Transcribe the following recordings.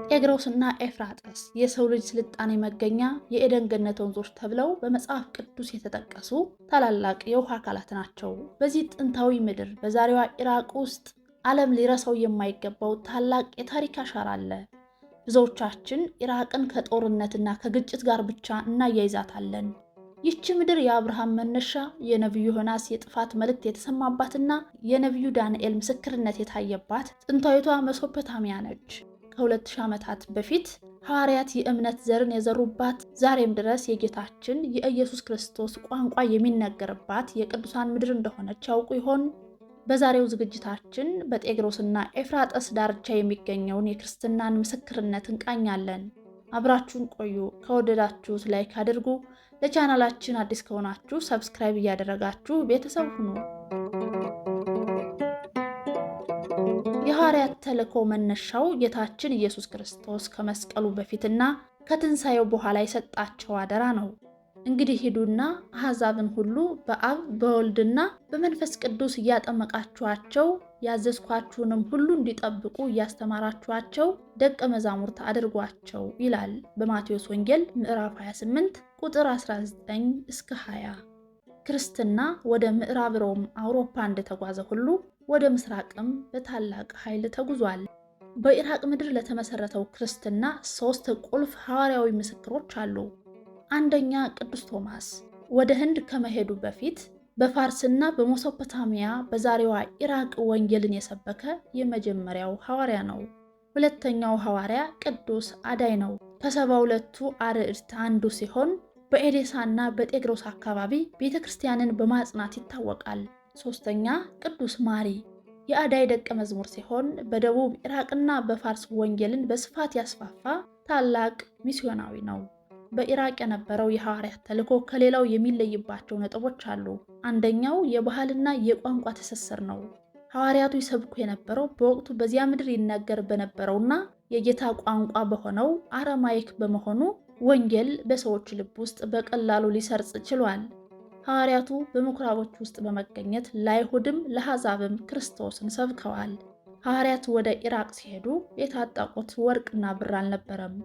ጤግሮስና ኤፍራጥስ የሰው ልጅ ስልጣኔ መገኛ የኤደን ገነት ወንዞች ተብለው በመጽሐፍ ቅዱስ የተጠቀሱ ታላላቅ የውሃ አካላት ናቸው። በዚህ ጥንታዊ ምድር በዛሬዋ ኢራቅ ውስጥ ዓለም ሊረሳው የማይገባው ታላቅ የታሪክ አሻራ አለ። ብዙዎቻችን ኢራቅን ከጦርነትና ከግጭት ጋር ብቻ እናያይዛታለን። ይህች ምድር የአብርሃም መነሻ፣ የነቢዩ ዮናስ የጥፋት መልእክት የተሰማባትና የነቢዩ ዳንኤል ምስክርነት የታየባት ጥንታዊቷ ሜሶፖታሚያ ነች። ከ2000 ዓመታት በፊት ሐዋርያት የእምነት ዘርን የዘሩባት፣ ዛሬም ድረስ የጌታችን የኢየሱስ ክርስቶስ ቋንቋ የሚነገርባት የቅዱሳን ምድር እንደሆነች ያውቁ ይሆን? በዛሬው ዝግጅታችን በጤግሮስና ኤፍራጥስ ዳርቻ የሚገኘውን የክርስትናን ምስክርነት እንቃኛለን። አብራችሁን ቆዩ። ከወደዳችሁት ላይክ አድርጉ። ለቻናላችን አዲስ ከሆናችሁ ሰብስክራይብ እያደረጋችሁ ቤተሰብ ሁኑ። የሐዋርያት ተልእኮ መነሻው ጌታችን ኢየሱስ ክርስቶስ ከመስቀሉ በፊትና ከትንሣኤው በኋላ የሰጣቸው አደራ ነው። እንግዲህ ሂዱና አሕዛብን ሁሉ በአብ በወልድና በመንፈስ ቅዱስ እያጠመቃችኋቸው ያዘዝኳችሁንም ሁሉ እንዲጠብቁ እያስተማራችኋቸው ደቀ መዛሙርት አድርጓቸው ይላል በማቴዎስ ወንጌል ምዕራፍ 28 ቁጥር 19 እስከ 20። ክርስትና ወደ ምዕራብ ሮም አውሮፓ እንደተጓዘ ሁሉ ወደ ምስራቅም በታላቅ ኃይል ተጉዟል። በኢራቅ ምድር ለተመሰረተው ክርስትና 3 ቁልፍ ሐዋርያዊ ምስክሮች አሉ። አንደኛ፣ ቅዱስ ቶማስ ወደ ህንድ ከመሄዱ በፊት በፋርስና በሜሶፖታሚያ በዛሬዋ ኢራቅ ወንጌልን የሰበከ የመጀመሪያው ሐዋርያ ነው። ሁለተኛው ሐዋርያ ቅዱስ አዳይ ነው። ከ72ቱ አርዕድት አንዱ ሲሆን በኤዴሳና በጤግሮስ አካባቢ ቤተክርስቲያንን በማጽናት ይታወቃል። ሶስተኛ፣ ቅዱስ ማሪ የአዳይ ደቀ መዝሙር ሲሆን በደቡብ ኢራቅና በፋርስ ወንጌልን በስፋት ያስፋፋ ታላቅ ሚስዮናዊ ነው። በኢራቅ የነበረው የሐዋርያት ተልእኮ ከሌላው የሚለይባቸው ነጥቦች አሉ። አንደኛው የባህልና የቋንቋ ትስስር ነው። ሐዋርያቱ ይሰብኩ የነበረው በወቅቱ በዚያ ምድር ይነገር በነበረውና የጌታ ቋንቋ በሆነው አረማይክ በመሆኑ ወንጌል በሰዎች ልብ ውስጥ በቀላሉ ሊሰርጽ ችሏል። ሐዋርያቱ በምኩራቦች ውስጥ በመገኘት ለአይሁድም ለአሕዛብም ክርስቶስን ሰብከዋል። ሐዋርያት ወደ ኢራቅ ሲሄዱ የታጠቁት ወርቅና ብር አልነበረም።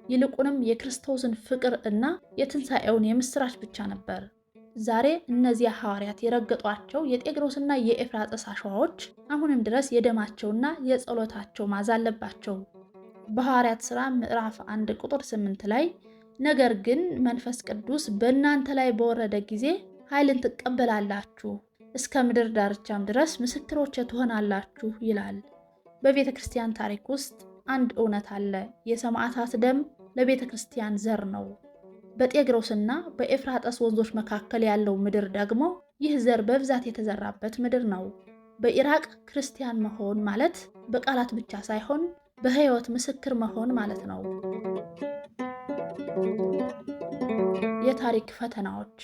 ይልቁንም የክርስቶስን ፍቅር እና የትንሣኤውን የምስራች ብቻ ነበር። ዛሬ እነዚያ ሐዋርያት የረገጧቸው የጤግሮስና የኤፍራጥስ አሸዋዎች አሁንም ድረስ የደማቸውና የጸሎታቸው ማዛ አለባቸው። በሐዋርያት ሥራ ምዕራፍ 1 ቁጥር 8 ላይ ነገር ግን መንፈስ ቅዱስ በእናንተ ላይ በወረደ ጊዜ ኃይልን ትቀበላላችሁ፣ እስከ ምድር ዳርቻም ድረስ ምስክሮቼ ትሆናላችሁ ይላል። በቤተ ክርስቲያን ታሪክ ውስጥ አንድ እውነት አለ። የሰማዕታት ደም ለቤተ ክርስቲያን ዘር ነው። በጤግሮስና በኤፍራጥስ ወንዞች መካከል ያለው ምድር ደግሞ ይህ ዘር በብዛት የተዘራበት ምድር ነው። በኢራቅ ክርስቲያን መሆን ማለት በቃላት ብቻ ሳይሆን በሕይወት ምስክር መሆን ማለት ነው። የታሪክ ፈተናዎች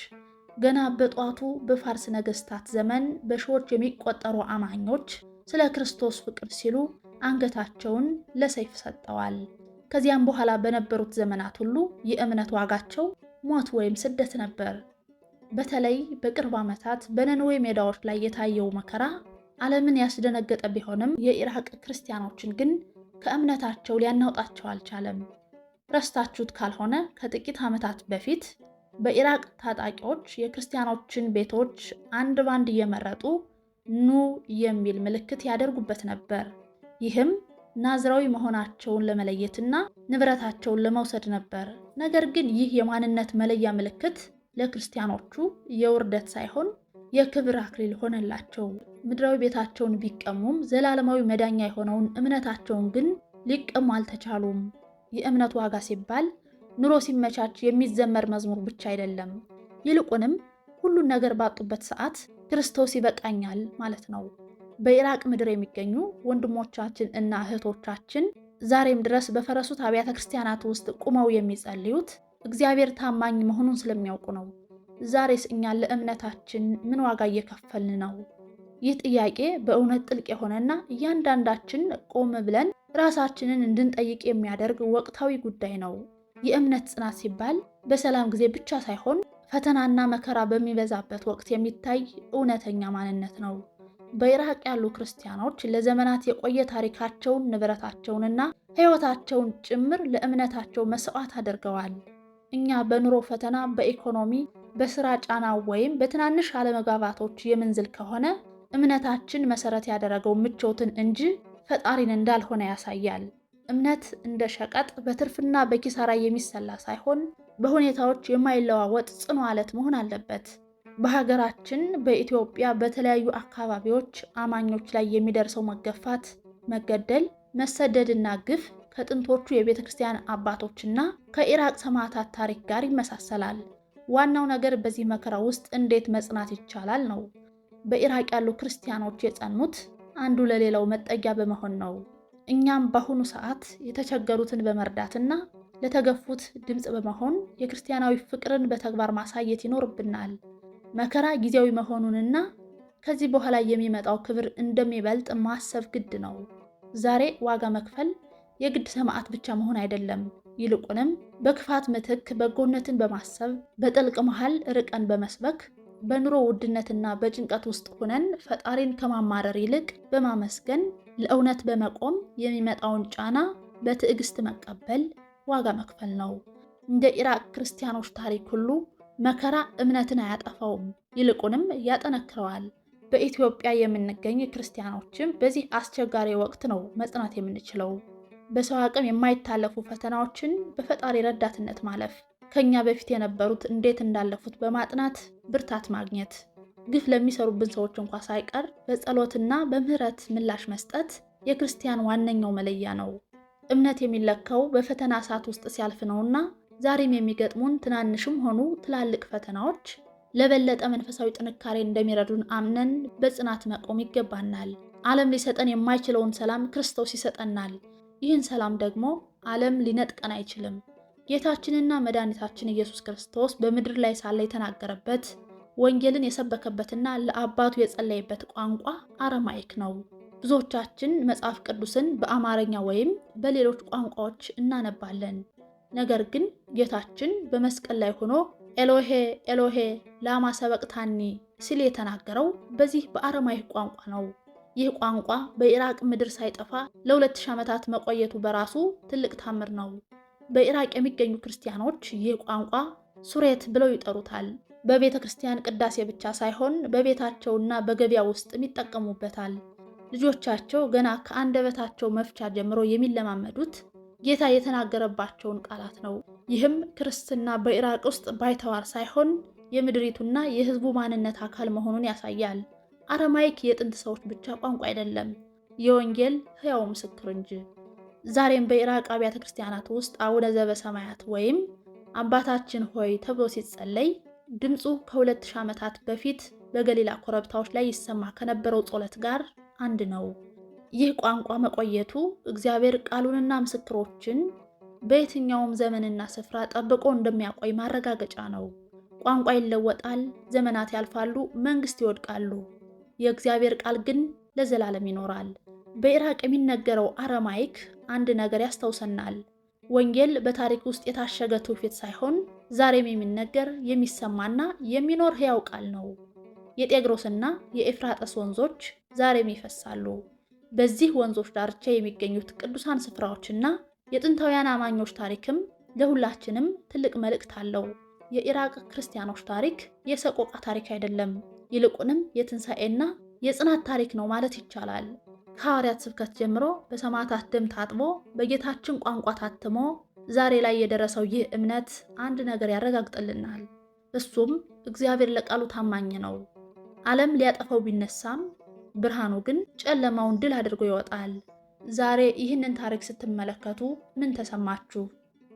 ገና በጧቱ በፋርስ ነገስታት ዘመን በሺዎች የሚቆጠሩ አማኞች ስለ ክርስቶስ ፍቅር ሲሉ አንገታቸውን ለሰይፍ ሰጠዋል። ከዚያም በኋላ በነበሩት ዘመናት ሁሉ የእምነት ዋጋቸው ሞት ወይም ስደት ነበር። በተለይ በቅርብ ዓመታት በነነዌ ሜዳዎች ላይ የታየው መከራ ዓለምን ያስደነገጠ ቢሆንም የኢራቅ ክርስቲያኖችን ግን ከእምነታቸው ሊያናውጣቸው አልቻለም። ረስታችሁት ካልሆነ ከጥቂት ዓመታት በፊት በኢራቅ ታጣቂዎች የክርስቲያኖችን ቤቶች አንድ ባንድ እየመረጡ ኑ የሚል ምልክት ያደርጉበት ነበር። ይህም ናዝራዊ መሆናቸውን ለመለየትና ንብረታቸውን ለመውሰድ ነበር። ነገር ግን ይህ የማንነት መለያ ምልክት ለክርስቲያኖቹ የውርደት ሳይሆን የክብር አክሊል ሆነላቸው። ምድራዊ ቤታቸውን ቢቀሙም ዘላለማዊ መዳኛ የሆነውን እምነታቸውን ግን ሊቀሙ አልተቻሉም። የእምነት ዋጋ ሲባል ኑሮ ሲመቻች የሚዘመር መዝሙር ብቻ አይደለም። ይልቁንም ሁሉን ነገር ባጡበት ሰዓት ክርስቶስ ይበቃኛል ማለት ነው። በኢራቅ ምድር የሚገኙ ወንድሞቻችን እና እህቶቻችን ዛሬም ድረስ በፈረሱት አብያተ ክርስቲያናት ውስጥ ቁመው የሚጸልዩት እግዚአብሔር ታማኝ መሆኑን ስለሚያውቁ ነው። ዛሬስ እኛ ለእምነታችን ምን ዋጋ እየከፈልን ነው? ይህ ጥያቄ በእውነት ጥልቅ የሆነና እያንዳንዳችን ቆም ብለን ራሳችንን እንድንጠይቅ የሚያደርግ ወቅታዊ ጉዳይ ነው። የእምነት ጽናት ሲባል በሰላም ጊዜ ብቻ ሳይሆን ፈተናና መከራ በሚበዛበት ወቅት የሚታይ እውነተኛ ማንነት ነው። በኢራቅ ያሉ ክርስቲያኖች ለዘመናት የቆየ ታሪካቸውን፣ ንብረታቸውንና ሕይወታቸውን ጭምር ለእምነታቸው መስዋዕት አድርገዋል። እኛ በኑሮ ፈተና፣ በኢኮኖሚ፣ በስራ ጫና ወይም በትናንሽ አለመግባባቶች የምንዝል ከሆነ እምነታችን መሰረት ያደረገው ምቾትን እንጂ ፈጣሪን እንዳልሆነ ያሳያል። እምነት እንደ ሸቀጥ በትርፍና በኪሳራ የሚሰላ ሳይሆን በሁኔታዎች የማይለዋወጥ ጽኑ ዓለት መሆን አለበት። በሀገራችን በኢትዮጵያ በተለያዩ አካባቢዎች አማኞች ላይ የሚደርሰው መገፋት፣ መገደል፣ መሰደድና ግፍ ከጥንቶቹ የቤተ ክርስቲያን አባቶችና ከኢራቅ ሰማዕታት ታሪክ ጋር ይመሳሰላል። ዋናው ነገር በዚህ መከራ ውስጥ እንዴት መጽናት ይቻላል ነው። በኢራቅ ያሉ ክርስቲያኖች የጸኑት አንዱ ለሌላው መጠጊያ በመሆን ነው። እኛም በአሁኑ ሰዓት የተቸገሩትን በመርዳትና ለተገፉት ድምፅ በመሆን የክርስቲያናዊ ፍቅርን በተግባር ማሳየት ይኖርብናል። መከራ ጊዜያዊ መሆኑንና ከዚህ በኋላ የሚመጣው ክብር እንደሚበልጥ ማሰብ ግድ ነው። ዛሬ ዋጋ መክፈል የግድ ሰማዕት ብቻ መሆን አይደለም። ይልቁንም በክፋት ምትክ በጎነትን በማሰብ በጥልቅ መሃል ርቀን በመስበክ በኑሮ ውድነትና በጭንቀት ውስጥ ሆነን ፈጣሪን ከማማረር ይልቅ በማመስገን ለእውነት በመቆም የሚመጣውን ጫና በትዕግስት መቀበል ዋጋ መክፈል ነው። እንደ ኢራቅ ክርስቲያኖች ታሪክ ሁሉ መከራ እምነትን አያጠፋውም፣ ይልቁንም ያጠነክረዋል። በኢትዮጵያ የምንገኝ ክርስቲያኖችም በዚህ አስቸጋሪ ወቅት ነው መጽናት የምንችለው። በሰው አቅም የማይታለፉ ፈተናዎችን በፈጣሪ ረዳትነት ማለፍ፣ ከኛ በፊት የነበሩት እንዴት እንዳለፉት በማጥናት ብርታት ማግኘት፣ ግፍ ለሚሰሩብን ሰዎች እንኳ ሳይቀር በጸሎትና በምህረት ምላሽ መስጠት የክርስቲያን ዋነኛው መለያ ነው። እምነት የሚለካው በፈተና እሳት ውስጥ ሲያልፍ ነውና ዛሬም የሚገጥሙን ትናንሽም ሆኑ ትላልቅ ፈተናዎች ለበለጠ መንፈሳዊ ጥንካሬ እንደሚረዱን አምነን በጽናት መቆም ይገባናል። ዓለም ሊሰጠን የማይችለውን ሰላም ክርስቶስ ይሰጠናል። ይህን ሰላም ደግሞ ዓለም ሊነጥቀን አይችልም። ጌታችንና መድኃኒታችን ኢየሱስ ክርስቶስ በምድር ላይ ሳለ የተናገረበት ወንጌልን የሰበከበትና ለአባቱ የጸለየበት ቋንቋ አረማይክ ነው። ብዙዎቻችን መጽሐፍ ቅዱስን በአማርኛ ወይም በሌሎች ቋንቋዎች እናነባለን። ነገር ግን ጌታችን በመስቀል ላይ ሆኖ ኤሎሄ ኤሎሄ ላማ ሰበቅታኒ ሲል የተናገረው በዚህ በአረማይክ ቋንቋ ነው። ይህ ቋንቋ በኢራቅ ምድር ሳይጠፋ ለ2000 ዓመታት መቆየቱ በራሱ ትልቅ ታምር ነው። በኢራቅ የሚገኙ ክርስቲያኖች ይህ ቋንቋ ሱሬት ብለው ይጠሩታል። በቤተ ክርስቲያን ቅዳሴ ብቻ ሳይሆን በቤታቸውና በገበያ ውስጥም ይጠቀሙበታል። ልጆቻቸው ገና ከአንደበታቸው መፍቻ ጀምሮ የሚለማመዱት ጌታ የተናገረባቸውን ቃላት ነው። ይህም ክርስትና በኢራቅ ውስጥ ባይተዋር ሳይሆን የምድሪቱና የሕዝቡ ማንነት አካል መሆኑን ያሳያል። አረማይክ የጥንት ሰዎች ብቻ ቋንቋ አይደለም፣ የወንጌል ሕያው ምስክር እንጂ። ዛሬም በኢራቅ አብያተ ክርስቲያናት ውስጥ አቡነ ዘበሰማያት ወይም አባታችን ሆይ ተብሎ ሲጸለይ ድምፁ ከ2000 ዓመታት በፊት በገሊላ ኮረብታዎች ላይ ይሰማ ከነበረው ጸሎት ጋር አንድ ነው። ይህ ቋንቋ መቆየቱ እግዚአብሔር ቃሉንና ምስክሮችን በየትኛውም ዘመንና ስፍራ ጠብቆ እንደሚያቆይ ማረጋገጫ ነው። ቋንቋ ይለወጣል፣ ዘመናት ያልፋሉ፣ መንግስት ይወድቃሉ። የእግዚአብሔር ቃል ግን ለዘላለም ይኖራል። በኢራቅ የሚነገረው አረማይክ አንድ ነገር ያስታውሰናል። ወንጌል በታሪክ ውስጥ የታሸገ ትውፊት ሳይሆን ዛሬም የሚነገር የሚሰማና የሚኖር ሕያው ቃል ነው። የጤግሮስና የኤፍራጥስ ወንዞች ዛሬም ይፈሳሉ። በዚህ ወንዞች ዳርቻ የሚገኙት ቅዱሳን ስፍራዎችና የጥንታውያን አማኞች ታሪክም ለሁላችንም ትልቅ መልእክት አለው። የኢራቅ ክርስቲያኖች ታሪክ የሰቆቃ ታሪክ አይደለም፣ ይልቁንም የትንሣኤና የጽናት ታሪክ ነው ማለት ይቻላል። ከሐዋርያት ስብከት ጀምሮ በሰማዕታት ደም ታጥቦ በጌታችን ቋንቋ ታትሞ ዛሬ ላይ የደረሰው ይህ እምነት አንድ ነገር ያረጋግጥልናል። እሱም እግዚአብሔር ለቃሉ ታማኝ ነው። ዓለም ሊያጠፋው ቢነሳም ብርሃኑ ግን ጨለማውን ድል አድርጎ ይወጣል። ዛሬ ይህንን ታሪክ ስትመለከቱ ምን ተሰማችሁ?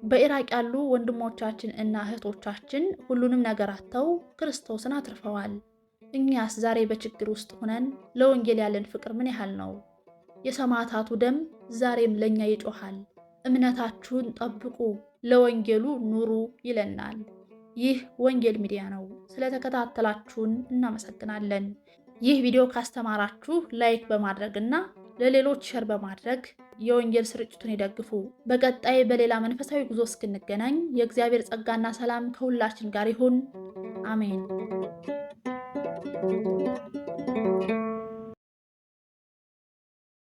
በኢራቅ ያሉ ወንድሞቻችን እና እህቶቻችን ሁሉንም ነገር አጥተው ክርስቶስን አትርፈዋል። እኛስ ዛሬ በችግር ውስጥ ሆነን ለወንጌል ያለን ፍቅር ምን ያህል ነው? የሰማዕታቱ ደም ዛሬም ለኛ ይጮሃል። እምነታችሁን ጠብቁ፣ ለወንጌሉ ኑሩ ይለናል። ይህ ወንጌል ሚዲያ ነው። ስለተከታተላችሁን እናመሰግናለን። ይህ ቪዲዮ ካስተማራችሁ ላይክ በማድረግ እና ለሌሎች ሸር በማድረግ የወንጌል ስርጭቱን ይደግፉ። በቀጣይ በሌላ መንፈሳዊ ጉዞ እስክንገናኝ የእግዚአብሔር ጸጋና ሰላም ከሁላችን ጋር ይሁን። አሜን።